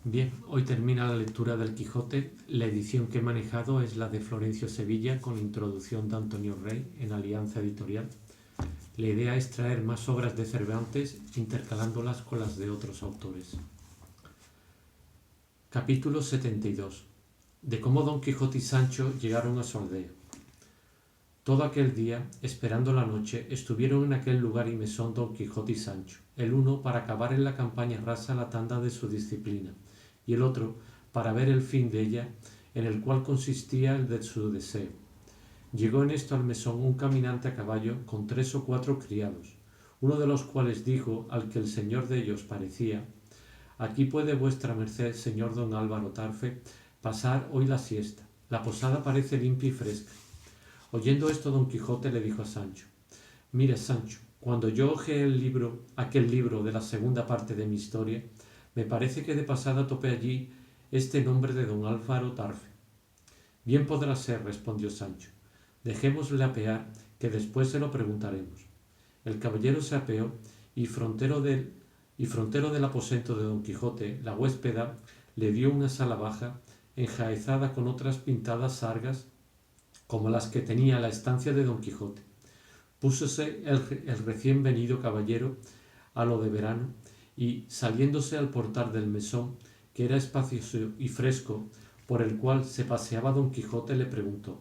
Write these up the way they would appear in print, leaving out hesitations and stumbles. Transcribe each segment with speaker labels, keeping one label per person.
Speaker 1: Bien, hoy termina la lectura del Quijote. La edición que he manejado es la de Florencio Sevilla con introducción de Antonio Rey en Alianza Editorial. La idea es traer más obras de Cervantes intercalándolas con las de otros autores. Capítulo 72. De cómo Don Quijote y Sancho llegaron a su aldea. Todo aquel día, esperando la noche, estuvieron en aquel lugar y mesón Don Quijote y Sancho, el uno para acabar en la campaña rasa la tanda de su disciplina, y el otro para ver el fin de ella, en el cual consistía el de su deseo. Llegó en esto al mesón un caminante a caballo con 3 o 4 criados, uno de los cuales dijo al que el señor de ellos parecía: aquí puede vuestra merced, señor don Álvaro Tarfe, pasar hoy la siesta. La posada parece limpia y fresca. Oyendo esto, Don Quijote le dijo a Sancho: mira, Sancho, cuando yo hojeé aquel libro de la segunda parte de mi historia, me parece que de pasada topé allí este nombre de don Álvaro Tarfe. Bien podrá ser, respondió Sancho. Dejémosle apear, que después se lo preguntaremos. El caballero se apeó y frontero del aposento de Don Quijote, la huéspeda le dio una sala baja, enjaezada con otras pintadas sargas como las que tenía la estancia de Don Quijote. Púsose el recién venido caballero a lo de verano y, saliéndose al portal del mesón, que era espacioso y fresco, por el cual se paseaba Don Quijote, le preguntó: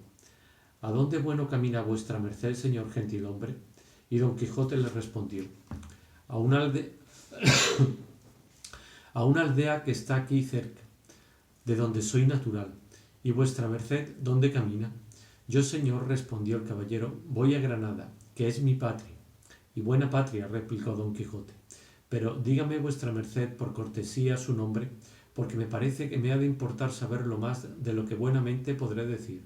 Speaker 1: ¿a dónde bueno camina vuestra merced, señor gentilhombre? Y Don Quijote le respondió: a a una aldea que está aquí cerca, de donde soy natural. ¿Y vuestra merced dónde camina? Yo, señor, respondió el caballero, voy a Granada, que es mi patria. Y buena patria, replicó Don Quijote. Pero dígame vuestra merced por cortesía su nombre, porque me parece que me ha de importar saber lo más de lo que buenamente podré decir.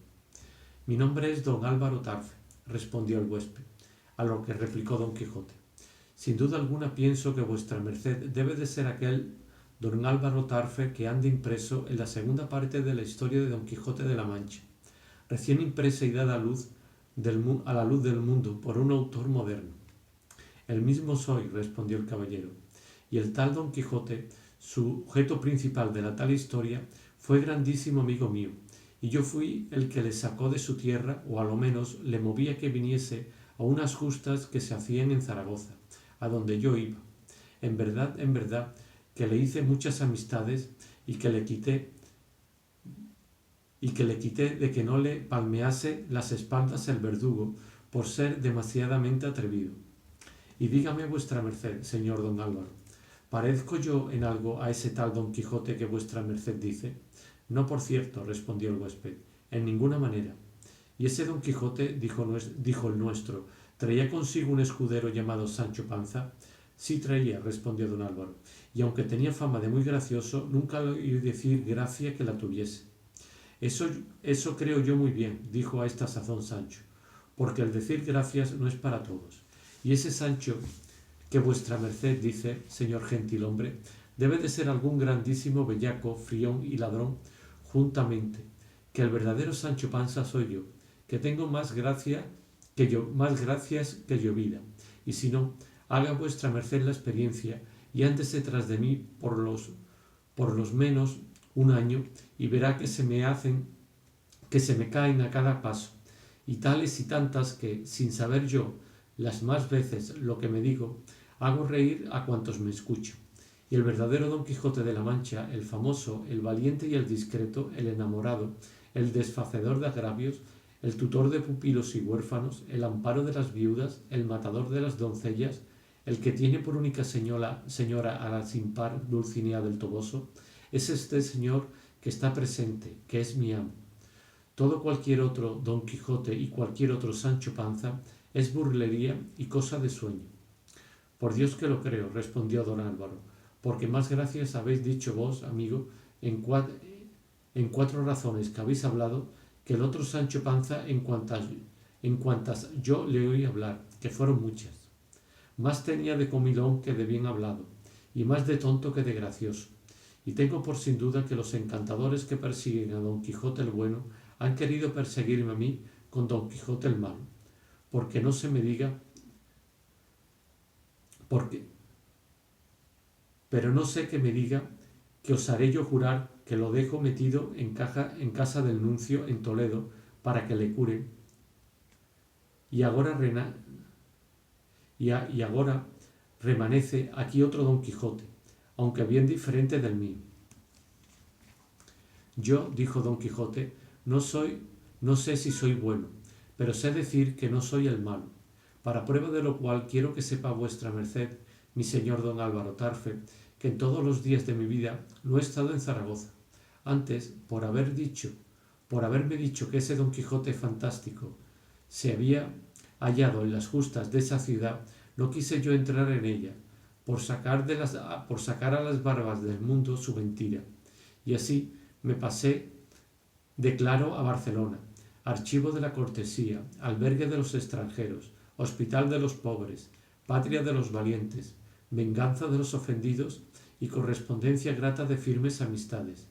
Speaker 1: Mi nombre es don Álvaro Tarfe, respondió el huésped, a lo que replicó Don Quijote: sin duda alguna pienso que vuestra merced debe de ser aquel don Álvaro Tarfe que anda impreso en la segunda parte de la historia de Don Quijote de la Mancha, recién impresa y dada a la luz del mundo por un autor moderno. El mismo soy, respondió el caballero, y el tal Don Quijote, sujeto principal de la tal historia, fue grandísimo amigo mío, y yo fui el que le sacó de su tierra, o a lo menos le movía que viniese a unas justas que se hacían en Zaragoza, a donde yo iba. En verdad, que le hice muchas amistades y que le quité de que no le palmease las espaldas el verdugo por ser demasiadamente atrevido. Y dígame vuestra merced, señor don Álvaro, ¿parezco yo en algo a ese tal Don Quijote que vuestra merced dice? No, por cierto, respondió el huésped, en ninguna manera. Y ese Don Quijote, dijo el nuestro, ¿traía consigo un escudero llamado Sancho Panza? Sí traía, respondió don Álvaro, y aunque tenía fama de muy gracioso, nunca le oí decir gracia que la tuviese. Eso creo yo muy bien, dijo a esta sazón Sancho, porque el decir gracias no es para todos. Y ese Sancho que vuestra merced dice, señor gentilhombre, debe de ser algún grandísimo bellaco, frión y ladrón juntamente, que el verdadero Sancho Panza soy yo, que tengo más gracias que yo vida, y si no, haga vuestra merced la experiencia y ándese tras de mí por los menos un año y verá que se me caen a cada paso, y tales y tantas que, sin saber yo las más veces lo que me digo, hago reír a cuantos me escucho. Y el verdadero Don Quijote de la Mancha, el famoso, el valiente y el discreto, el enamorado, el desfacedor de agravios, el tutor de pupilos y huérfanos, el amparo de las viudas, el matador de las doncellas, el que tiene por única señora a la sin par Dulcinea del Toboso, es este señor que está presente, que es mi amo. Todo cualquier otro Don Quijote y cualquier otro Sancho Panza es burlería y cosa de sueño. Por Dios que lo creo, respondió don Álvaro, porque más gracias habéis dicho vos, amigo, en 4 razones que habéis hablado, que el otro Sancho Panza en cuantas yo le oí hablar, que fueron muchas. Más tenía de comilón que de bien hablado, y más de tonto que de gracioso. Y tengo por sin duda que los encantadores que persiguen a Don Quijote el bueno han querido perseguirme a mí con Don Quijote el malo, porque no se me diga, porque, pero no sé que me diga que osaré yo jurar que lo dejo metido en casa del nuncio en Toledo para que le cure, y ahora remanece aquí otro Don Quijote, aunque bien diferente del mío. Yo, dijo Don Quijote, no sé si soy bueno, pero sé decir que no soy el malo, para prueba de lo cual quiero que sepa vuestra merced, mi señor don Álvaro Tarfe, que en todos los días de mi vida no he estado en Zaragoza. Antes, por haberme dicho que ese Don Quijote fantástico se había hallado en las justas de esa ciudad, no quise yo entrar en ella, por sacar a las barbas del mundo su mentira. Y así me pasé de Claro a Barcelona, archivo de la cortesía, albergue de los extranjeros, hospital de los pobres, patria de los valientes, venganza de los ofendidos y correspondencia grata de firmes amistades,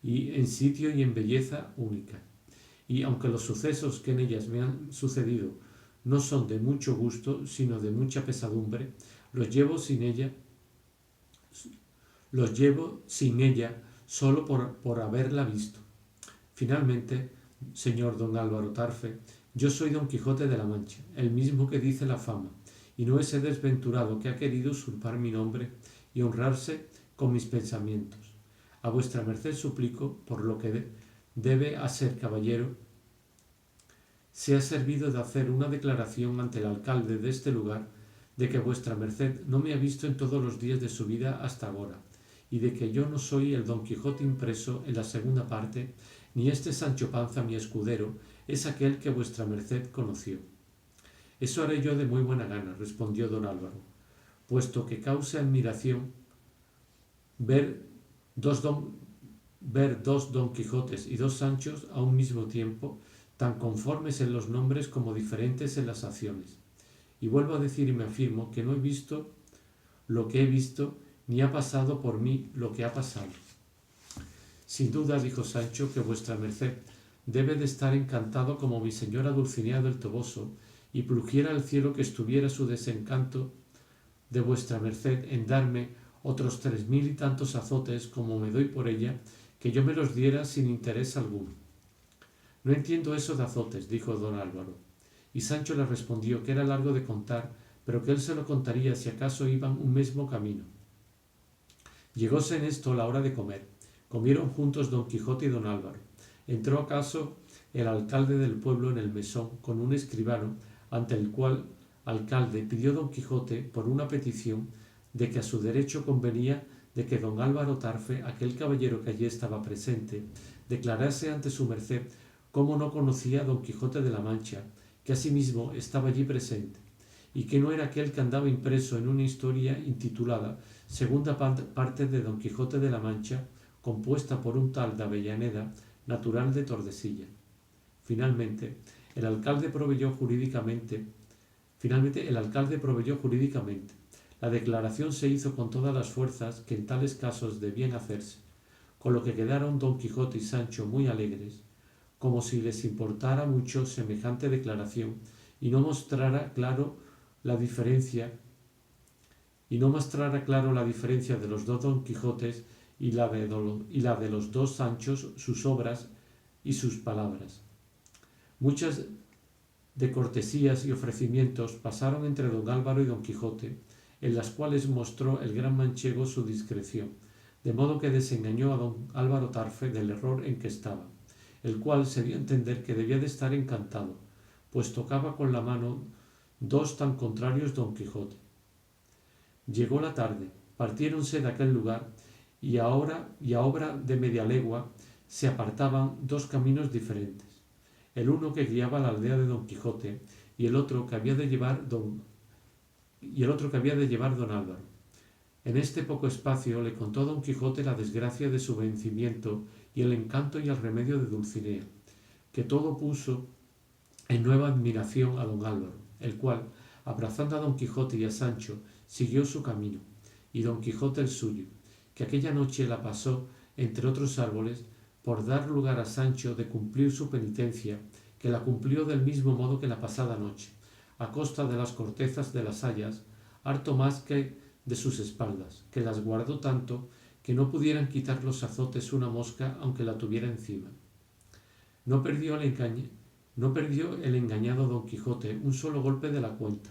Speaker 1: y en sitio y en belleza única. Y aunque los sucesos que en ellas me han sucedido no son de mucho gusto, sino de mucha pesadumbre, los llevo sin ella solo por haberla visto. Finalmente, señor don Álvaro Tarfe, yo soy Don Quijote de la Mancha, el mismo que dice la fama, y no ese desventurado que ha querido usurpar mi nombre y honrarse con mis pensamientos. A vuestra merced suplico, por lo que debe a ser caballero, sea servido de hacer una declaración ante el alcalde de este lugar de que vuestra merced no me ha visto en todos los días de su vida hasta ahora, y de que yo no soy el Don Quijote impreso en la segunda parte, ni este Sancho Panza mi escudero es aquel que vuestra merced conoció. Eso haré yo de muy buena gana, respondió don Álvaro, puesto que causa admiración ver dos Don Quijotes y dos Sanchos a un mismo tiempo, tan conformes en los nombres como diferentes en las acciones. Y vuelvo a decir y me afirmo que no he visto lo que he visto, ni ha pasado por mí lo que ha pasado. Sin duda, dijo Sancho, que vuestra merced debe de estar encantado como mi señora Dulcinea del Toboso, y plugiera al cielo que estuviera su desencanto de vuestra merced en darme otros 3000 y tantos azotes como me doy por ella, que yo me los diera sin interés alguno. No entiendo eso de azotes, dijo don Álvaro. Y Sancho le respondió que era largo de contar, pero que él se lo contaría si acaso iban un mismo camino. Llegóse en esto la hora de comer. Comieron juntos don Quijote y don Álvaro. Entró acaso el alcalde del pueblo en el mesón con un escribano, ante el cual alcalde pidió don Quijote por una petición de que a su derecho convenía de que don Álvaro Tarfe, aquel caballero que allí estaba presente, declarase ante su merced cómo no conocía a don Quijote de la Mancha, que asimismo estaba allí presente, y que no era aquel que andaba impreso en una historia intitulada Segunda parte de Don Quijote de la Mancha, compuesta por un tal de Avellaneda, natural de Tordesillas. Finalmente, el alcalde proveyó jurídicamente. La declaración se hizo con todas las fuerzas que en tales casos debían hacerse, con lo que quedaron don Quijote y Sancho muy alegres, como si les importara mucho semejante declaración y no mostrara claro la diferencia de los dos Don Quijotes y la de los dos Sanchos, sus obras y sus palabras. Muchas de cortesías y ofrecimientos pasaron entre don Álvaro y don Quijote, en las cuales mostró el gran manchego su discreción, de modo que desengañó a don Álvaro Tarfe del error en que estaba, el cual se dio a entender que debía de estar encantado, pues tocaba con la mano dos tan contrarios don Quijote. Llegó la tarde, partiéronse de aquel lugar, y a obra de media legua se apartaban dos caminos diferentes, el uno que guiaba a la aldea de don Quijote y el otro que había de llevar don Álvaro. En este poco espacio le contó don Quijote la desgracia de su vencimiento y el encanto y el remedio de Dulcinea, que todo puso en nueva admiración a don Álvaro, el cual, abrazando a don Quijote y a Sancho, siguió su camino, y don Quijote el suyo, que aquella noche la pasó entre otros árboles, por dar lugar a Sancho de cumplir su penitencia, que la cumplió del mismo modo que la pasada noche, a costa de las cortezas de las hayas, harto más que de sus espaldas, que las guardó tanto que no pudieran quitar los azotes una mosca aunque la tuviera encima. No perdió el engañado Don Quijote un solo golpe de la cuenta,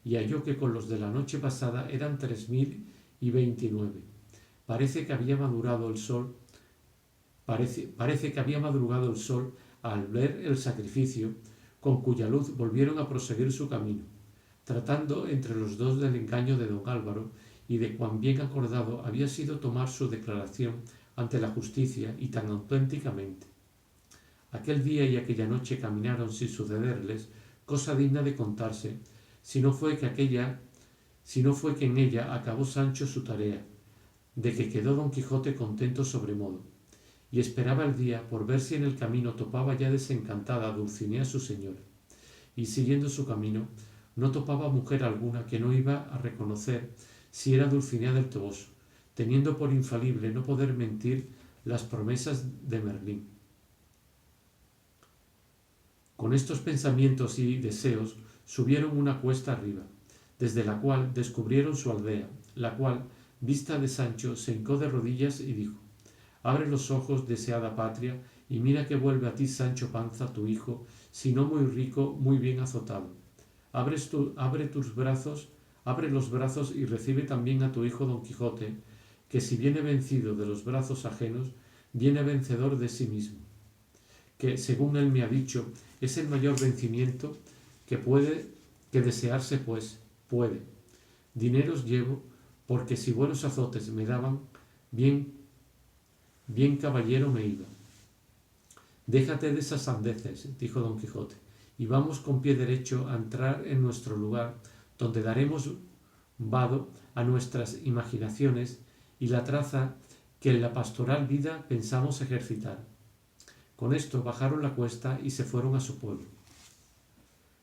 Speaker 1: y halló que con los de la noche pasada eran 3029. Parece que había madrugado el sol al ver el sacrificio, con cuya luz volvieron a proseguir su camino, tratando entre los dos del engaño de don Álvaro y de cuán bien acordado había sido tomar su declaración ante la justicia y tan auténticamente. Aquel día y aquella noche caminaron sin sucederles cosa digna de contarse, si no fue que en ella acabó Sancho su tarea, de que quedó don Quijote contento sobremodo, y esperaba el día por ver si en el camino topaba ya desencantada a Dulcinea su señora, y siguiendo su camino no topaba mujer alguna que no iba a reconocer si era Dulcinea del Toboso, teniendo por infalible no poder mentir las promesas de Merlín. Con estos pensamientos y deseos subieron una cuesta arriba, desde la cual descubrieron su aldea, la cual, vista de Sancho, se hincó de rodillas y dijo: «Abre los ojos, deseada patria, y mira que vuelve a ti Sancho Panza, tu hijo, si no muy rico, muy bien azotado. Abre los brazos y recibe también a tu hijo Don Quijote, que si viene vencido de los brazos ajenos, viene vencedor de sí mismo, que, según él me ha dicho, es el mayor vencimiento que desearse puede. Dineros llevo, porque si buenos azotes me daban, bien caballero me iba». «Déjate de esas sandeces», dijo don Quijote, «y vamos con pie derecho a entrar en nuestro lugar, donde daremos vado a nuestras imaginaciones y la traza que en la pastoral vida pensamos ejercitar». Con esto bajaron la cuesta y se fueron a su pueblo.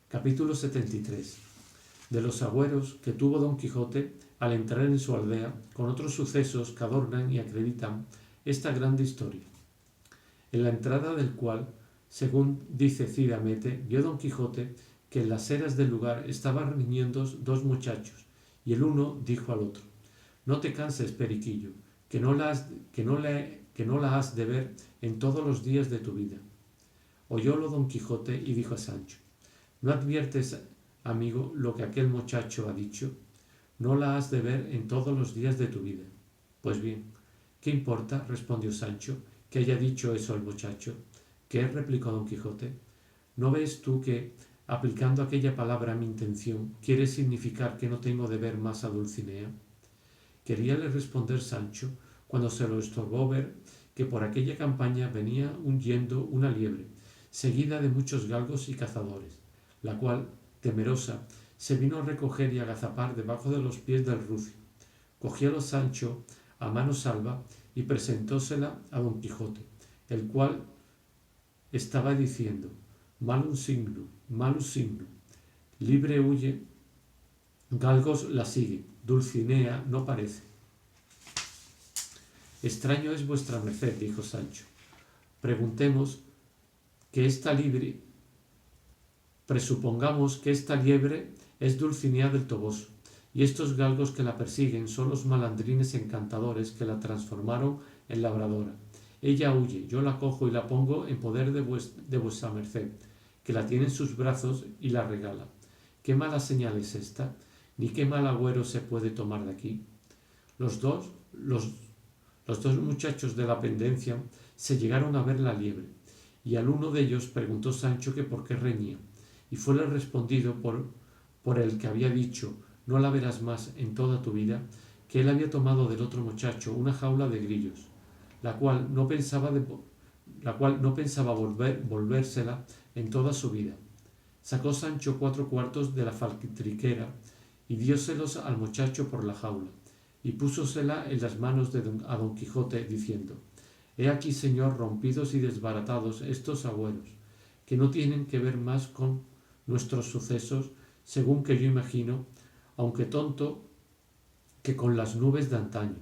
Speaker 1: Capítulo 73. De los agüeros que tuvo don Quijote al entrar en su aldea, con otros sucesos que adornan y acreditan esta grande historia, en la entrada del cual, según dice Cide Hamete, vio don Quijote que en las eras del lugar estaban riñendo dos muchachos, y el uno dijo al otro: «No te canses, Periquillo, que no la has de ver en todos los días de tu vida». Oyólo don Quijote y dijo a Sancho: «¿No adviertes, amigo, lo que aquel muchacho ha dicho? No la has de ver en todos los días de tu vida». «Pues bien, ¿qué importa?», respondió Sancho, «que haya dicho eso el muchacho». «¿Qué?», replicó don Quijote. «¿No ves tú que, aplicando aquella palabra a mi intención, quiere significar que no tengo de ver más a Dulcinea?». Queríale responder Sancho, cuando se lo estorbó ver que por aquella campaña venía huyendo una liebre, seguida de muchos galgos y cazadores, la cual, temerosa, se vino a recoger y agazapar debajo de los pies del rucio. Cogiólo Sancho a mano salva y presentósela a don Quijote, el cual estaba diciendo: mal un signo, libre huye, galgos la siguen, Dulcinea no parece». «Extraño es vuestra merced», dijo Sancho. Presupongamos que esta liebre es Dulcinea del Toboso, y estos galgos que la persiguen son los malandrines encantadores que la transformaron en labradora. Ella huye, yo la cojo y la pongo en poder de vuestra merced, que la tiene en sus brazos y la regala. ¿Qué mala señal es esta? Ni qué mal agüero se puede tomar de aquí». Los dos muchachos de la pendencia se llegaron a ver la liebre, y al uno de ellos preguntó Sancho que por qué reñía, y fuele respondido por el que había dicho: «No la verás más en toda tu vida», que él había tomado del otro muchacho una jaula de grillos, la cual no pensaba volvérsela en toda su vida. Sacó Sancho 4 cuartos de la faltriquera y dióselos al muchacho por la jaula, y púsosela en las manos a don Quijote, diciendo: «He aquí, señor, rompidos y desbaratados estos agüeros, que no tienen que ver más con nuestros sucesos, según que yo imagino, aunque tonto, que con las nubes de antaño.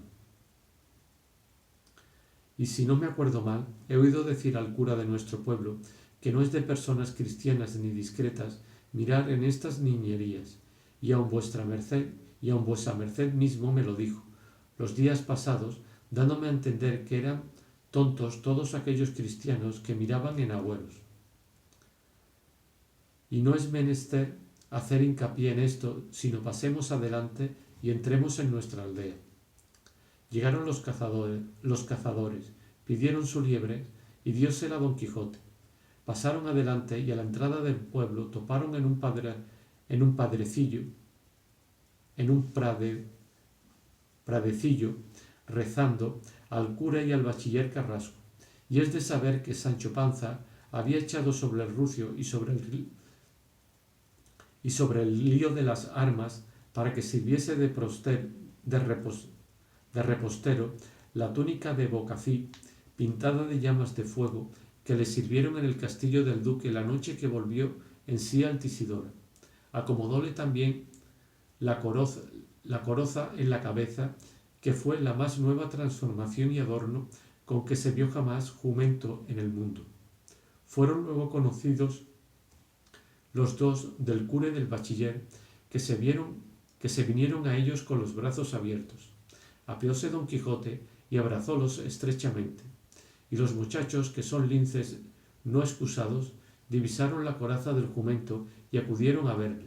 Speaker 1: Y si no me acuerdo mal, he oído decir al cura de nuestro pueblo que no es de personas cristianas ni discretas mirar en estas niñerías, y aun vuestra merced mismo me lo dijo los días pasados, dándome a entender que eran tontos todos aquellos cristianos que miraban en agüeros. Y no es menester hacer hincapié en esto, sino pasemos adelante y entremos en nuestra aldea. Llegaron los cazadores, pidieron su liebre y diósela a Don Quijote. Pasaron adelante y a la entrada del pueblo toparon en un pradecillo, rezando al cura y al bachiller Carrasco. Y es de saber que Sancho Panza había echado sobre el rucio y sobre el lío de las armas para que sirviese de repostero la túnica de Bocací pintada de llamas de fuego que le sirvieron en el castillo del duque la noche que volvió en sí Altisidora. Acomodóle también la coroza en la cabeza, que fue la más nueva transformación y adorno con que se vio jamás jumento en el mundo. Fueron luego conocidos los dos del cura y del bachiller, que se vinieron a ellos con los brazos abiertos. Apeóse Don Quijote y abrazólos estrechamente, y los muchachos, que son linces no excusados, divisaron la coraza del jumento y acudieron a verle,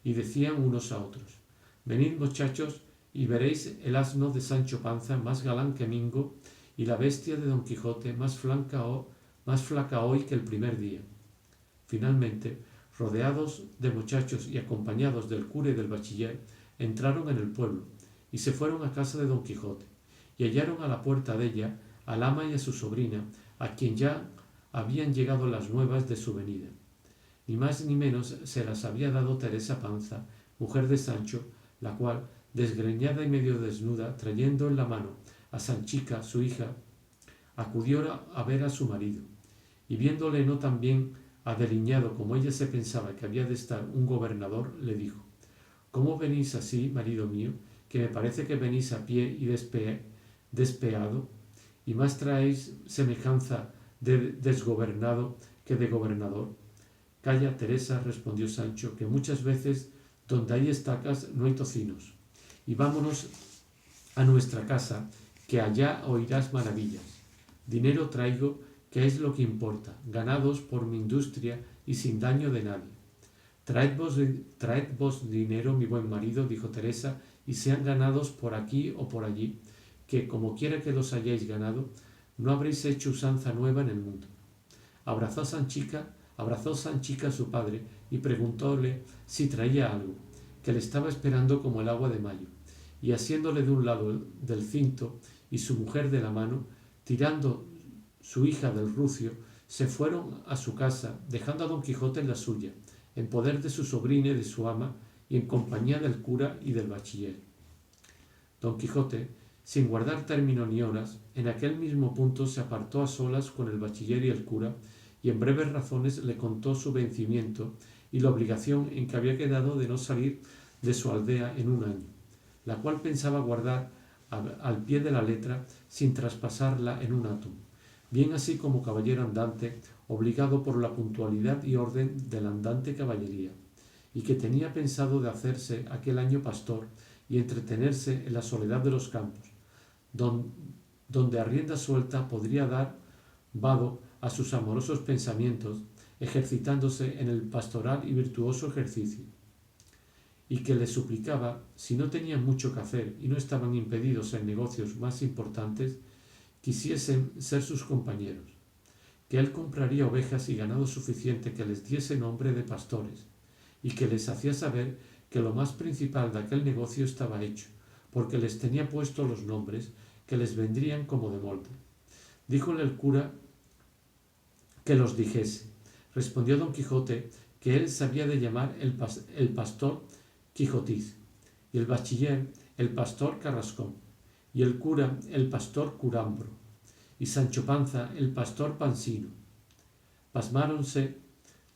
Speaker 1: y decían unos a otros: venid, muchachos, y veréis el asno de Sancho Panza más galán que Mingo, y la bestia de Don Quijote más flaca hoy que el primer día. Finalmente, rodeados de muchachos y acompañados del cura y del bachiller, entraron en el pueblo y se fueron a casa de Don Quijote, y hallaron a la puerta de ella al ama y a su sobrina, a quien ya habían llegado las nuevas de su venida. Ni más ni menos se las había dado Teresa Panza, mujer de Sancho, la cual, desgreñada y medio desnuda, trayendo en la mano a Sanchica, su hija, acudió a ver a su marido, y viéndole no tan bien adeliñado como ella se pensaba que había de estar un gobernador, le dijo: ¿cómo venís así, marido mío, que me parece que venís a pie y despeado, y más traéis semejanza de desgobernado que de gobernador? Calla, Teresa, respondió Sancho, que muchas veces donde hay estacas no hay tocinos, y vámonos a nuestra casa, que allá oirás maravillas. Dinero traigo, que es lo que importa, ganados por mi industria y sin daño de nadie. Traed vos dinero, mi buen marido, dijo Teresa, y sean ganados por aquí o por allí, que como quiera que los hayáis ganado, no habréis hecho usanza nueva en el mundo. Abrazó Sanchica a su padre y preguntóle si traía algo, que le estaba esperando como el agua de mayo, y asiéndole de un lado del cinto y su mujer de la mano, tirando su hija del rucio, se fueron a su casa, dejando a Don Quijote en la suya, en poder de su sobrina y de su ama, y en compañía del cura y del bachiller. Don Quijote, sin guardar término ni horas, en aquel mismo punto se apartó a solas con el bachiller y el cura, y en breves razones le contó su vencimiento y la obligación en que había quedado de no salir de su aldea en un año, la cual pensaba guardar al pie de la letra sin traspasarla en un átomo, bien así como caballero andante, obligado por la puntualidad y orden de la andante caballería, y que tenía pensado de hacerse aquel año pastor y entretenerse en la soledad de los campos, donde a rienda suelta podría dar vado a sus amorosos pensamientos, ejercitándose en el pastoral y virtuoso ejercicio, y que le suplicaba, si no tenían mucho que hacer y no estaban impedidos en negocios más importantes, quisiesen ser sus compañeros, que él compraría ovejas y ganado suficiente que les diese nombre de pastores, y que les hacía saber que lo más principal de aquel negocio estaba hecho, porque les tenía puestos los nombres que les vendrían como de molde. Díjole el cura que los dijese. Respondió Don Quijote que él sabía de llamar el pastor Quijotiz, y el bachiller el pastor Carrascón, y el cura el pastor Curambro, y Sancho Panza el pastor Pansino. Pasmáronse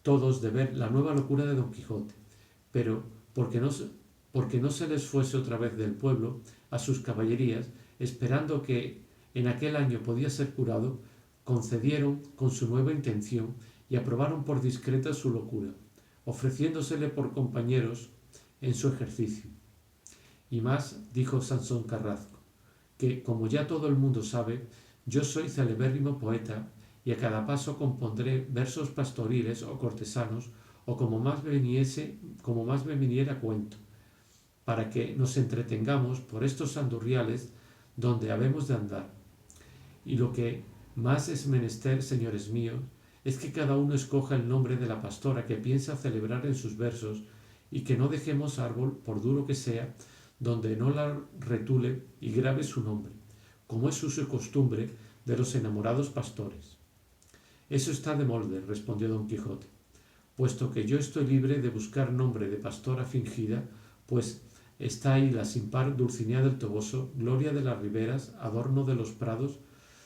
Speaker 1: todos de ver la nueva locura de Don Quijote, pero porque no se les fuese otra vez del pueblo a sus caballerías, esperando que en aquel año podía ser curado, concedieron con su nueva intención y aprobaron por discreta su locura, ofreciéndosele por compañeros en su ejercicio. Y más, dijo Sansón Carrasco, que, como ya todo el mundo sabe, yo soy celebérrimo poeta y a cada paso compondré versos pastoriles o cortesanos o como más me viniera cuento, para que nos entretengamos por estos andurriales donde habemos de andar. Y lo que más es menester, señores míos, es que cada uno escoja el nombre de la pastora que piensa celebrar en sus versos y que no dejemos árbol, por duro que sea, donde no la retule y grabe su nombre, como es uso y costumbre de los enamorados pastores. Eso está de molde, respondió don Quijote, puesto que yo estoy libre de buscar nombre de pastora fingida, pues está ahí la sin par Dulcinea del Toboso, gloria de las riberas, adorno de los prados,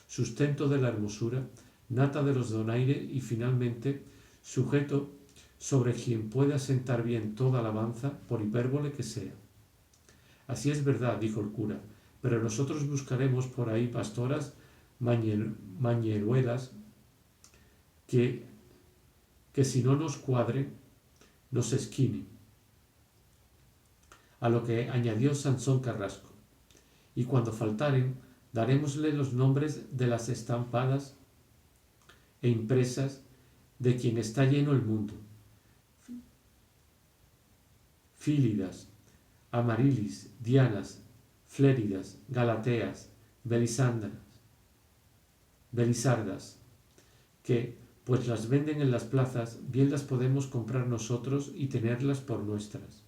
Speaker 1: sustento de la hermosura, nata de los donaire y finalmente sujeto sobre quien puede asentar bien toda alabanza, por hipérbole que sea. Así es verdad, dijo el cura, pero nosotros buscaremos por ahí pastoras mañeruelas que si no nos cuadren, nos esquinen. A lo que añadió Sansón Carrasco, y cuando faltaren, darémosle los nombres de las estampadas e impresas de quien está lleno el mundo: Fílidas, Amarilis, Dianas, Fléridas, Galateas, Belisardas, que, pues las venden en las plazas, bien las podemos comprar nosotros y tenerlas por nuestras.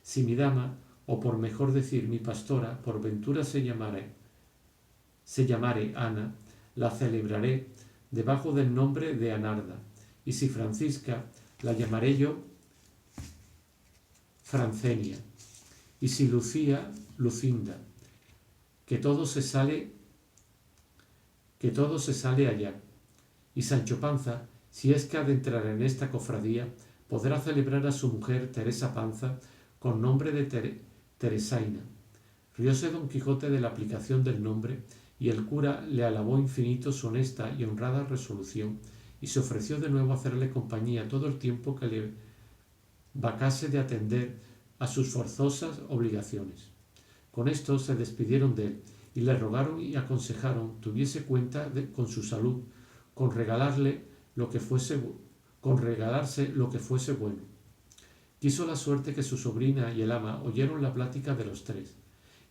Speaker 1: Si mi dama, o por mejor decir mi pastora, por ventura se llamare Ana, la celebraré debajo del nombre de Anarda, y si Francisca, la llamaré yo Francenia, y si Lucía, Lucinda, que todo se sale allá. Y Sancho Panza, si es que ha de entrar en esta cofradía, podrá celebrar a su mujer Teresa Panza con nombre de Teresaina. Rióse don Quijote de la aplicación del nombre, y el cura le alabó infinito su honesta y honrada resolución, y se ofreció de nuevo a hacerle compañía todo el tiempo que le vacase de atender a sus forzosas obligaciones. Con esto se despidieron de él, y le rogaron y aconsejaron tuviese cuenta con su salud, con regalarse lo que fuese bueno. Quiso la suerte que su sobrina y el ama oyeron la plática de los tres,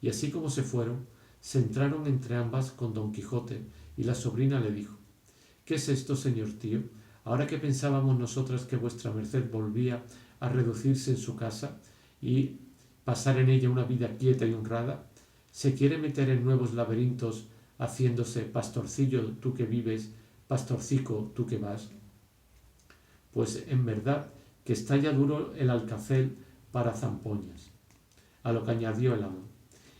Speaker 1: y así como se fueron, se entraron entre ambas con don Quijote, y la sobrina le dijo: ¿Qué es esto, señor tío? Ahora que pensábamos nosotras que vuestra merced volvía a reducirse en su casa y pasar en ella una vida quieta y honrada, ¿se quiere meter en nuevos laberintos haciéndose pastorcillo tú que vives, pastorcico tú que vas? Pues en verdad que está ya duro el alcacel para zampoñas. A lo que añadió el amo: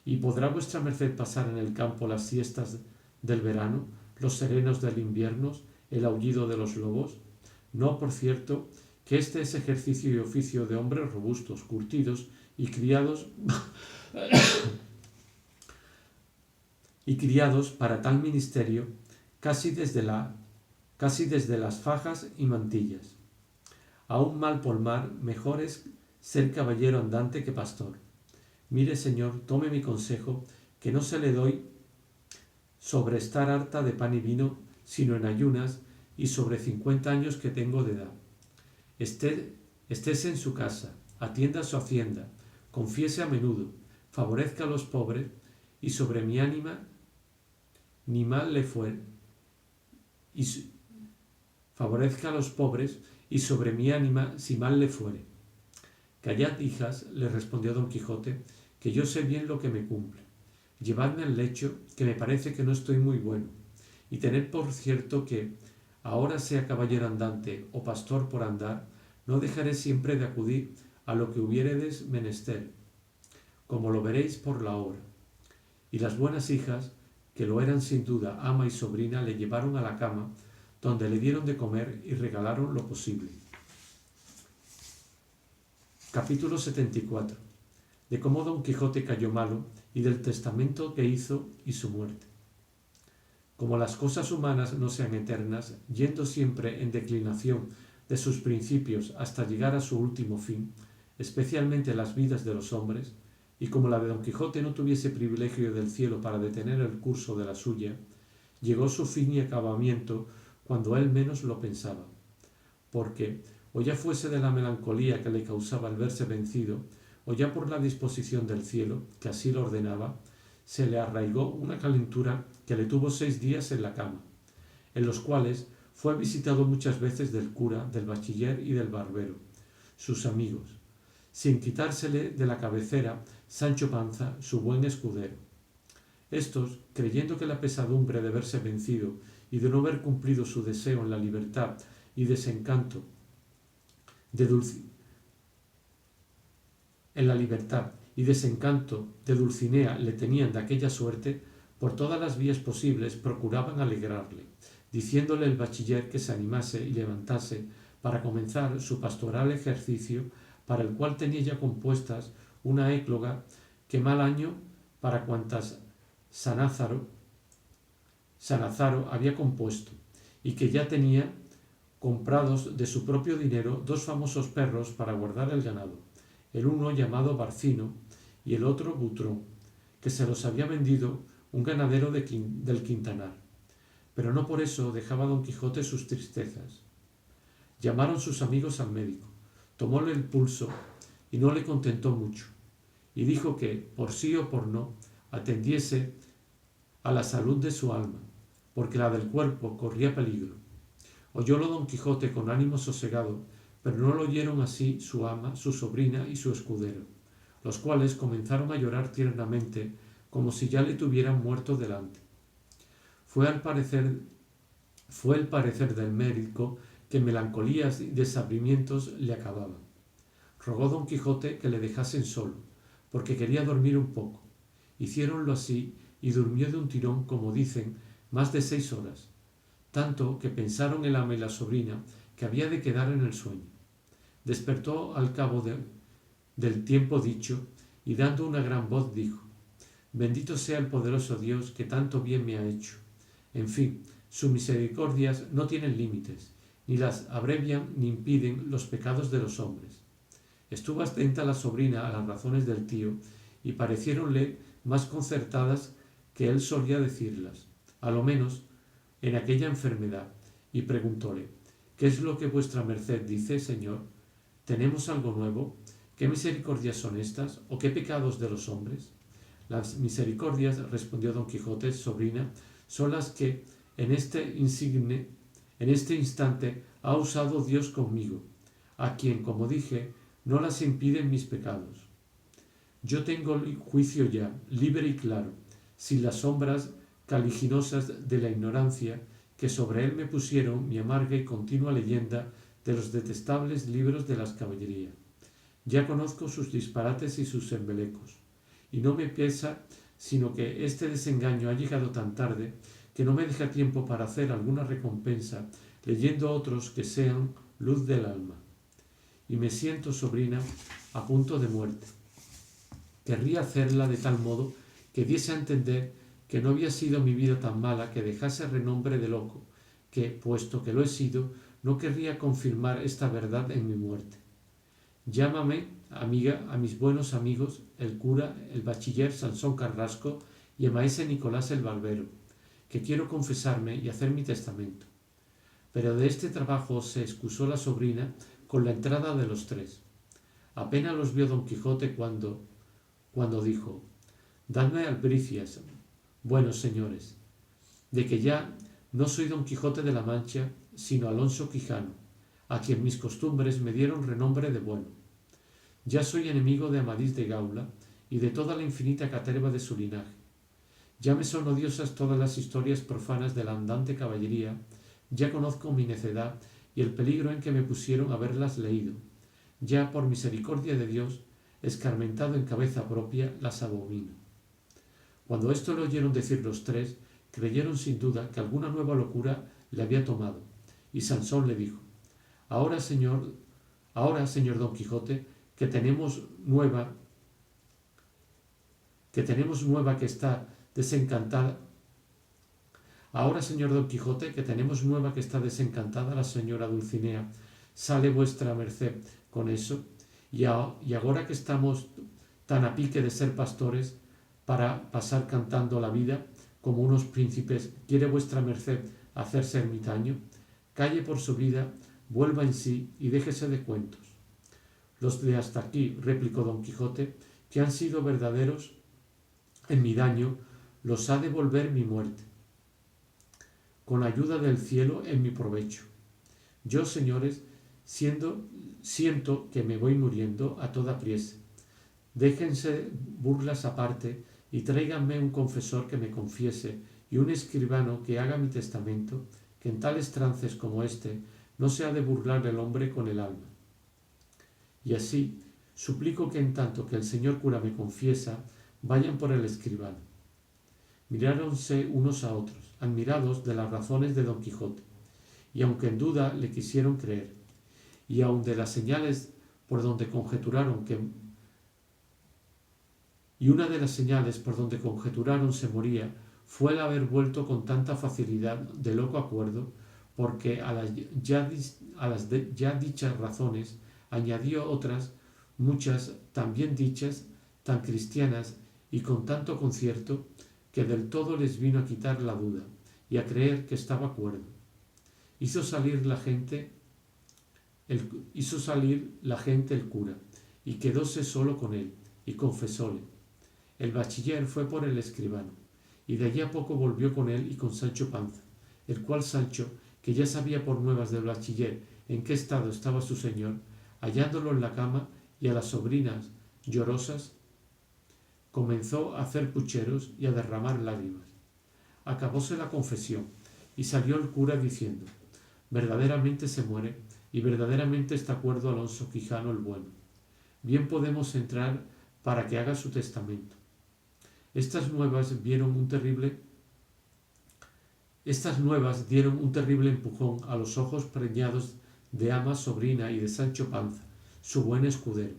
Speaker 1: ¿y podrá vuestra merced pasar en el campo las siestas del verano, los serenos del invierno, el aullido de los lobos? No, por cierto, que este es ejercicio y oficio de hombres robustos, curtidos y criados para tal ministerio, casi desde las fajas y mantillas. Aún mal por mar, mejor es ser caballero andante que pastor. Mire, señor, tome mi consejo, que no se le doy sobre estar harta de pan y vino, sino en ayunas, y sobre 50 años que tengo de edad. Estése en su casa, atienda a su hacienda, confiese a menudo, favorezca a los pobres, y sobre mi ánima ni mal le fuere, favorezca a los pobres, y sobre mi ánima si mal le fuere. Callad, hijas, le respondió don Quijote, que yo sé bien lo que me cumple. Llevadme al lecho, que me parece que no estoy muy bueno, y tened por cierto que, ahora sea caballero andante o pastor por andar, no dejaré siempre de acudir a lo que hubiéredes menester, como lo veréis por la obra. Y las buenas hijas, que lo eran sin duda ama y sobrina, le llevaron a la cama, donde le dieron de comer y regalaron lo posible. Capítulo 74. De cómo don Quijote cayó malo y del testamento que hizo y su muerte. Como las cosas humanas no sean eternas, yendo siempre en declinación de sus principios hasta llegar a su último fin, especialmente las vidas de los hombres, y como la de Don Quijote no tuviese privilegio del cielo para detener el curso de la suya, llegó su fin y acabamiento cuando él menos lo pensaba, porque, o ya fuese de la melancolía que le causaba el verse vencido, o ya por la disposición del cielo, que así lo ordenaba, se le arraigó una calentura que le tuvo 6 días en la cama, en los cuales fue visitado muchas veces del cura, del bachiller y del barbero, sus amigos, sin quitársele de la cabecera Sancho Panza, su buen escudero. Estos, creyendo que la pesadumbre de verse vencido y de no haber cumplido su deseo en la libertad y desencanto de Dulcinea le tenían de aquella suerte, por todas las vías posibles procuraban alegrarle, diciéndole el bachiller que se animase y levantase para comenzar su pastoral ejercicio, para el cual tenía ya compuestas una écloga que mal año para cuantas Sanazaro había compuesto, y que ya tenía comprados de su propio dinero 2 famosos perros para guardar el ganado, el uno llamado Barcino y el otro Butrón, que se los había vendido un ganadero del Quintanar. Pero no por eso dejaba Don Quijote sus tristezas. Llamaron sus amigos al médico, tomóle el pulso y no le contentó mucho, y dijo que, por sí o por no, atendiese a la salud de su alma, porque la del cuerpo corría peligro. Oyólo Don Quijote con ánimo sosegado, pero no lo oyeron así su ama, su sobrina y su escudero, los cuales comenzaron a llorar tiernamente, como si ya le tuvieran muerto delante. Fue el parecer del médico que melancolías y desabrimientos le acababan. Rogó Don Quijote que le dejasen solo, porque quería dormir un poco. Hiciéronlo así, y durmió de un tirón, como dicen, más de 6 horas, tanto que pensaron el ama y la sobrina que había de quedar en el sueño. Despertó al cabo del tiempo dicho, y dando una gran voz dijo: Bendito sea el poderoso Dios que tanto bien me ha hecho. En fin, sus misericordias no tienen límites, ni las abrevian ni impiden los pecados de los hombres. Estuvo atenta la sobrina a las razones del tío, y pareciéronle más concertadas que él solía decirlas, a lo menos en aquella enfermedad, y preguntóle: ¿Qué es lo que vuestra merced dice, señor? ¿Tenemos algo nuevo? ¿Qué misericordias son estas? ¿O qué pecados de los hombres? Las misericordias, respondió Don Quijote, sobrina, son las que en este instante ha usado Dios conmigo, a quien, como dije, no las impiden mis pecados. Yo tengo juicio ya, libre y claro, sin las sombras caliginosas de la ignorancia que sobre él me pusieron mi amarga y continua leyenda de los detestables libros de las caballerías. Ya conozco sus disparates y sus embelecos, y no me pesa sino que este desengaño ha llegado tan tarde que no me deja tiempo para hacer alguna recompensa leyendo otros que sean luz del alma. Y me siento, sobrina, a punto de muerte. Querría hacerla de tal modo que diese a entender que no había sido mi vida tan mala que dejase renombre de loco, que, puesto que lo he sido, no querría confirmar esta verdad en mi muerte. Llámame, amiga, a mis buenos amigos, el cura, el bachiller Sansón Carrasco y a maese Nicolás el barbero, que quiero confesarme y hacer mi testamento. Pero de este trabajo se excusó la sobrina con la entrada de los 3. Apenas los vio Don Quijote cuando dijo: Dadme albricias, buenos señores, de que ya no soy Don Quijote de la Mancha, sino Alonso Quijano, a quien mis costumbres me dieron renombre de bueno. Ya soy enemigo de Amadís de Gaula y de toda la infinita caterva de su linaje. Ya me son odiosas todas las historias profanas de la andante caballería, ya conozco mi necedad y el peligro en que me pusieron haberlas leído. Ya, por misericordia de Dios, escarmentado en cabeza propia, las abomino. Cuando esto lo oyeron decir los 3, creyeron sin duda que alguna nueva locura le había tomado, y Sansón le dijo: Ahora, señor Don Quijote, que tenemos nueva que está desencantada. Ahora, señor Don Quijote, que tenemos nueva que está desencantada la señora Dulcinea, sale vuestra merced con eso, y ahora que estamos tan a pique de ser pastores para pasar cantando la vida como unos príncipes, ¿quiere vuestra merced hacerse ermitaño? Calle por su vida, vuelva en sí y déjese de cuentos. Los de hasta aquí, replicó don Quijote, que han sido verdaderos en mi daño, los ha de volver mi muerte, con ayuda del cielo en mi provecho. Yo, señores, siento que me voy muriendo a toda priesa. Déjense burlas aparte y tráiganme un confesor que me confiese y un escribano que haga mi testamento, que en tales trances como este no se ha de burlar el hombre con el alma. Y así, suplico que en tanto que el señor cura me confiesa, vayan por el escribano. Miráronse unos a otros, admirados de las razones de don Quijote, y aunque en duda le quisieron creer, y aun de las señales por donde conjeturaron que una de las señales por donde conjeturaron se moría fue el haber vuelto con tanta facilidad de loco acuerdo, porque a las ya dichas razones añadió otras muchas también dichas, tan cristianas y con tanto concierto, que del todo les vino a quitar la duda y a creer que estaba acuerdo. Hizo salir la gente el cura, y quedóse solo con él, y confesóle. El bachiller fue por el escribano, y de allí a poco volvió con él y con Sancho Panza, el cual Sancho, que ya sabía por nuevas del bachiller en qué estado estaba su señor, hallándolo en la cama y a las sobrinas llorosas, comenzó a hacer pucheros y a derramar lágrimas. Acabóse la confesión, y salió el cura diciendo: verdaderamente se muere, y verdaderamente está acuerdo Alonso Quijano el bueno. Bien podemos entrar para que haga su testamento. Estas nuevas dieron un terrible empujón a los ojos preñados de ama sobrina y de Sancho Panza, su buen escudero,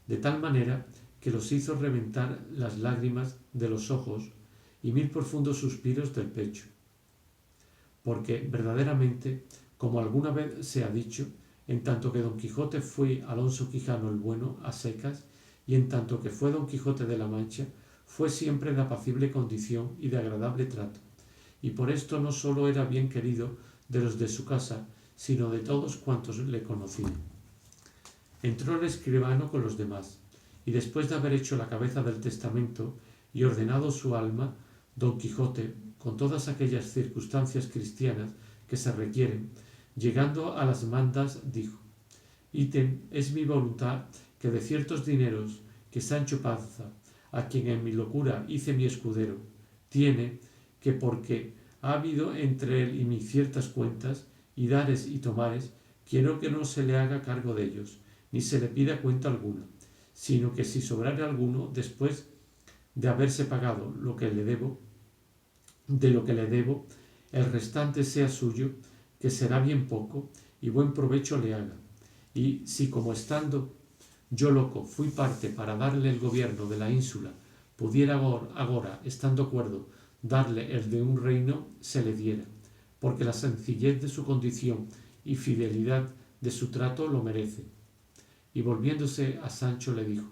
Speaker 1: de tal manera que los hizo reventar las lágrimas de los ojos y 1000 profundos suspiros del pecho. Porque verdaderamente, como alguna vez se ha dicho, en tanto que don Quijote fue Alonso Quijano el bueno a secas, y en tanto que fue don Quijote de la Mancha, fue siempre de apacible condición y de agradable trato, y por esto no sólo era bien querido de los de su casa, sino de todos cuantos le conocían. Entró el escribano con los demás, y después de haber hecho la cabeza del testamento y ordenado su alma, don Quijote, con todas aquellas circunstancias cristianas que se requieren, llegando a las mandas, dijo: ítem, es mi voluntad que de ciertos dineros que Sancho Panza, a quien en mi locura hice mi escudero, tiene, que porque ha habido entre él y mí ciertas cuentas, y dares y tomares, quiero que no se le haga cargo de ellos, ni se le pida cuenta alguna, sino que si sobrare alguno después de haberse pagado de lo que le debo, el restante sea suyo, que será bien poco, y buen provecho le haga. Y si como estando yo loco fui parte para darle el gobierno de la ínsula, pudiera agora, estando cuerdo, darle el de un reino, se le diera, porque la sencillez de su condición y fidelidad de su trato lo merece. Y volviéndose a Sancho le dijo: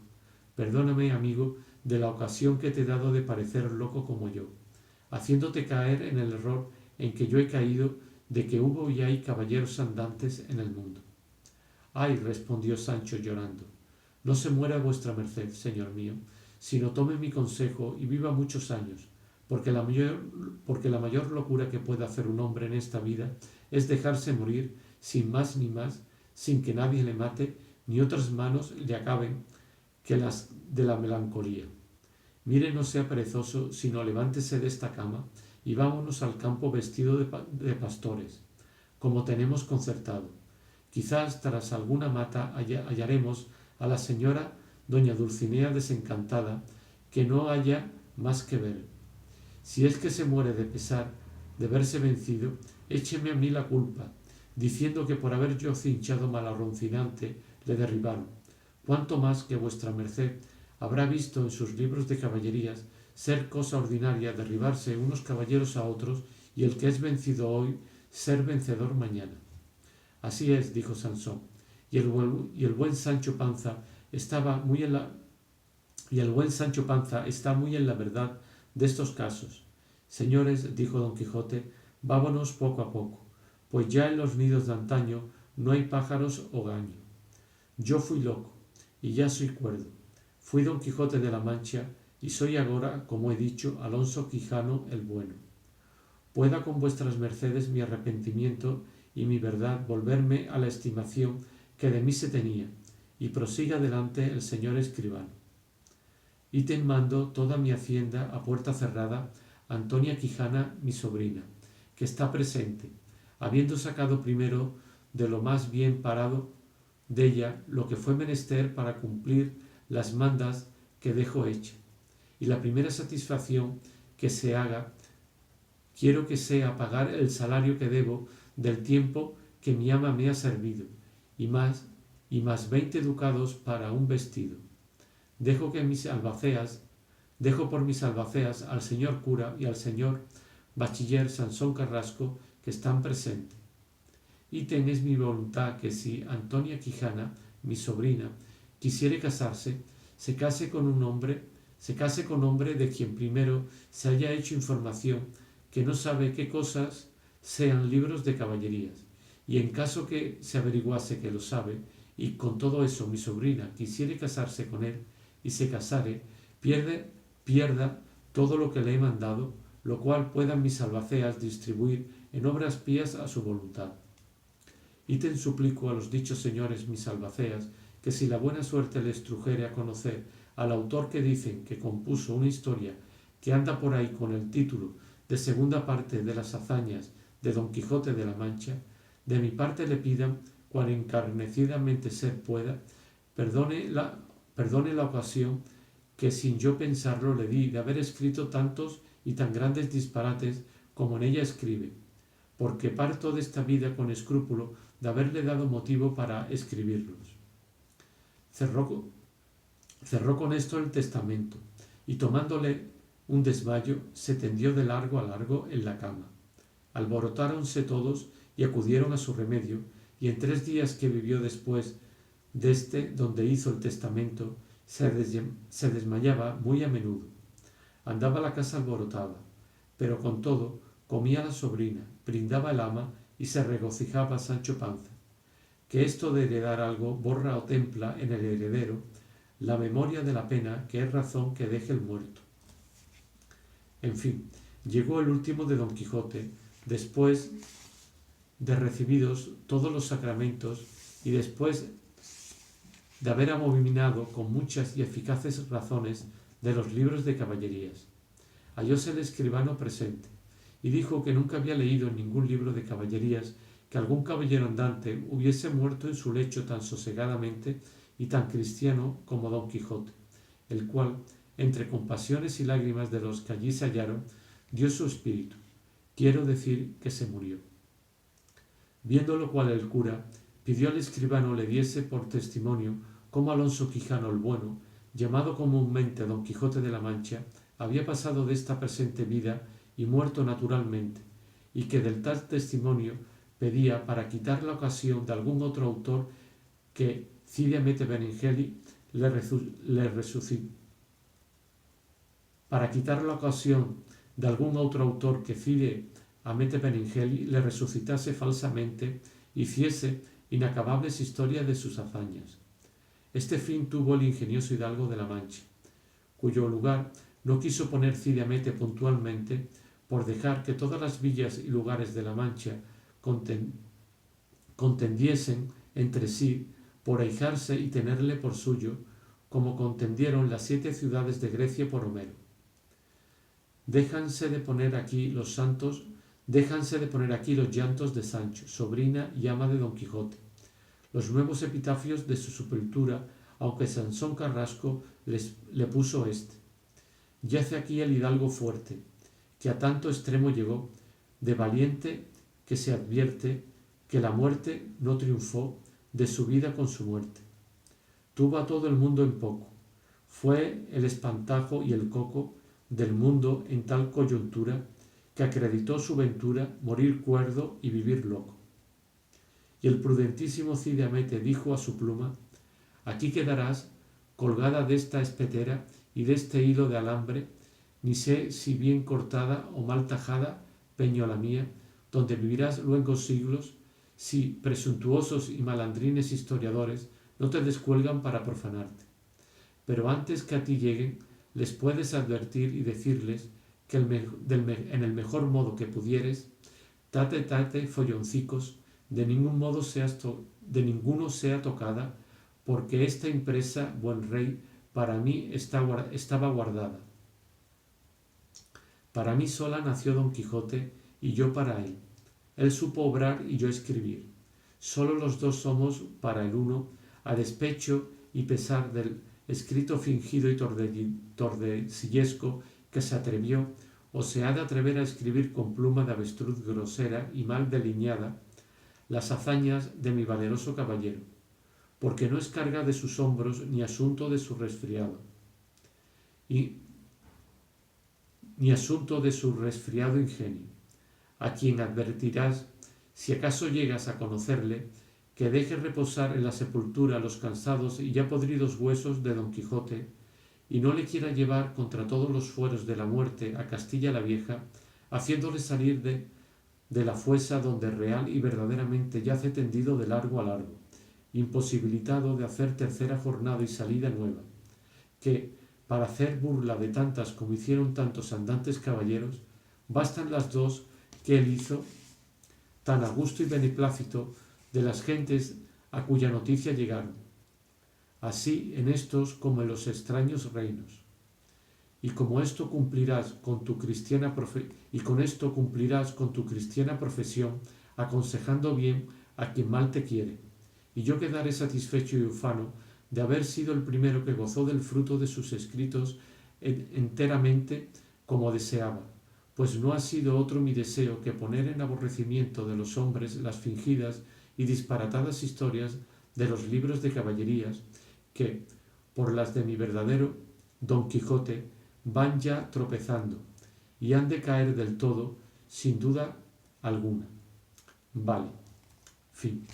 Speaker 1: perdóname, amigo, de la ocasión que te he dado de parecer loco como yo, haciéndote caer en el error en que yo he caído, de que hubo y hay caballeros andantes en el mundo. Ay, respondió Sancho llorando, no se muera vuestra merced, señor mío, sino tome mi consejo y viva muchos años, porque la mayor locura que puede hacer un hombre en esta vida es dejarse morir sin más ni más, sin que nadie le mate, ni otras manos le acaben que las de la melancolía. Mire, no sea perezoso, sino levántese de esta cama y vámonos al campo vestido de pastores, como tenemos concertado. Quizás tras alguna mata hallaremos a la señora doña Dulcinea desencantada, que no haya más que ver. Si es que se muere de pesar de verse vencido, écheme a mí la culpa, diciendo que por haber yo cinchado mal a Rocinante le derribaron, cuanto más que vuestra merced habrá visto en sus libros de caballerías ser cosa ordinaria derribarse unos caballeros a otros, y el que es vencido hoy ser vencedor mañana. Así es, dijo Sansón, y el buen Sancho Panza estaba muy en Y el buen Sancho Panza está muy en la verdad de estos casos. Señores, dijo don Quijote, vámonos poco a poco, pues ya en los nidos de antaño no hay pájaros hogaño. Yo fui loco, y ya soy cuerdo. Fui don Quijote de la Mancha, y soy agora, como he dicho, Alonso Quijano el bueno. Pueda con vuestras mercedes mi arrepentimiento y mi verdad volverme a la estimación que de mí se tenía, y prosiga adelante el señor escribano. Y te mando toda mi hacienda a puerta cerrada, Antonia Quijana, mi sobrina, que está presente, habiendo sacado primero de lo más bien parado de ella lo que fue menester para cumplir las mandas que dejo hecha. Y la primera satisfacción que se haga, quiero que sea pagar el salario que debo del tiempo que mi ama me ha servido, y más 20 ducados para un vestido. Dejo por mis albaceas al señor cura y al señor bachiller Sansón Carrasco, que están presentes. Y tenéis mi voluntad que si Antonia Quijana, mi sobrina, quisiere casarse, se case con hombre de quien primero se haya hecho información, que no sabe qué cosas sean libros de caballerías. Y en caso que se averiguase que lo sabe, y con todo eso mi sobrina quisiere casarse con él, y se casare, pierda todo lo que le he mandado, lo cual puedan mis albaceas distribuir en obras pías a su voluntad. Y te suplico a los dichos señores mis albaceas, que si la buena suerte les trujere a conocer al autor que dicen que compuso una historia que anda por ahí con el título de segunda parte de las hazañas de Don Quijote de la Mancha, de mi parte le pidan, cual encarnecidamente ser pueda, perdone la ocasión que sin yo pensarlo le di de haber escrito tantos y tan grandes disparates como en ella escribe, porque parto de esta vida con escrúpulo de haberle dado motivo para escribirlos. Cerró con esto el testamento, y tomándole un desmayo, se tendió de largo a largo en la cama. Alborotáronse todos y acudieron a su remedio, y en 3 días que vivió después de donde hizo el testamento, se desmayaba muy a menudo. Andaba la casa alborotada, pero con todo comía la sobrina, brindaba el ama y se regocijaba Sancho Panza. Que esto de heredar algo borra o templa en el heredero la memoria de la pena, que es razón que deje el muerto. En fin, llegó el último de Don Quijote, después de recibidos todos los sacramentos y después de haber abominado con muchas y eficaces razones de los libros de caballerías. Hallóse el escribano presente, y dijo que nunca había leído en ningún libro de caballerías que algún caballero andante hubiese muerto en su lecho tan sosegadamente y tan cristiano como Don Quijote, el cual, entre compasiones y lágrimas de los que allí se hallaron, dio su espíritu, quiero decir que se murió. Viendo lo cual el cura pidió al escribano le diese por testimonio cómo Alonso Quijano el Bueno, llamado comúnmente Don Quijote de la Mancha, había pasado de esta presente vida y muerto naturalmente, y que del tal testimonio pedía para quitar la ocasión de algún otro autor que Cide Hamete Benengeli le resucitó. Para quitar la ocasión de algún otro autor que Cide Hamete Benengeli le resucitase falsamente, hiciese inacabables historias de sus hazañas. Este fin tuvo el ingenioso hidalgo de la Mancha, cuyo lugar no quiso poner Cide Hamete puntualmente, por dejar que todas las villas y lugares de la Mancha contendiesen entre sí por ahijarse y tenerle por suyo, como contendieron las 7 ciudades de Grecia por Homero. Déjanse de poner aquí los llantos de Sancho, sobrina y ama de Don Quijote, los nuevos epitafios de su sepultura, aunque Sansón Carrasco le puso este. Yace aquí el hidalgo fuerte, que a tanto extremo llegó, de valiente que se advierte que la muerte no triunfó de su vida con su muerte. Tuvo a todo el mundo en poco, fue el espantajo y el coco del mundo en tal coyuntura, que acreditó su ventura morir cuerdo y vivir loco. Y el prudentísimo Cide Hamete dijo a su pluma: aquí quedarás colgada de esta espetera, y de este hilo de alambre, ni sé si bien cortada o mal tajada, peño la mía, donde vivirás luengos siglos, si presuntuosos y malandrines historiadores no te descuelgan para profanarte. Pero antes que a ti lleguen, les puedes advertir y decirles que en el mejor modo que pudieres, tate, folloncicos, de ninguno sea tocada, porque esta impresa, buen rey, para mí estaba guardada. Para mí sola nació Don Quijote, y yo para él. Él supo obrar y yo escribir. Solo los dos somos para el uno, a despecho y pesar del escrito fingido y tordesillesco que se atrevió o se ha de atrever a escribir con pluma de avestruz grosera y mal delineada las hazañas de mi valeroso caballero, porque no es carga de sus hombros ni asunto de su resfriado, ni asunto de su resfriado ingenio, a quien advertirás, si acaso llegas a conocerle, que deje reposar en la sepultura los cansados y ya podridos huesos de Don Quijote, y no le quiera llevar contra todos los fueros de la muerte a Castilla la Vieja, haciéndole salir de la fuesa donde real y verdaderamente yace tendido de largo a largo, imposibilitado de hacer tercera jornada y salida nueva, que, para hacer burla de tantas como hicieron tantos andantes caballeros, bastan las dos que él hizo, tan a gusto y beneplácito de las gentes a cuya noticia llegaron, así en estos como en los extraños reinos. Y con esto cumplirás con tu cristiana profesión, aconsejando bien a quien mal te quiere. Y yo quedaré satisfecho y ufano de haber sido el primero que gozó del fruto de sus escritos enteramente como deseaba, pues no ha sido otro mi deseo que poner en aborrecimiento de los hombres las fingidas y disparatadas historias de los libros de caballerías que, por las de mi verdadero Don Quijote, van ya tropezando y han de caer del todo, sin duda alguna. Vale. Fin.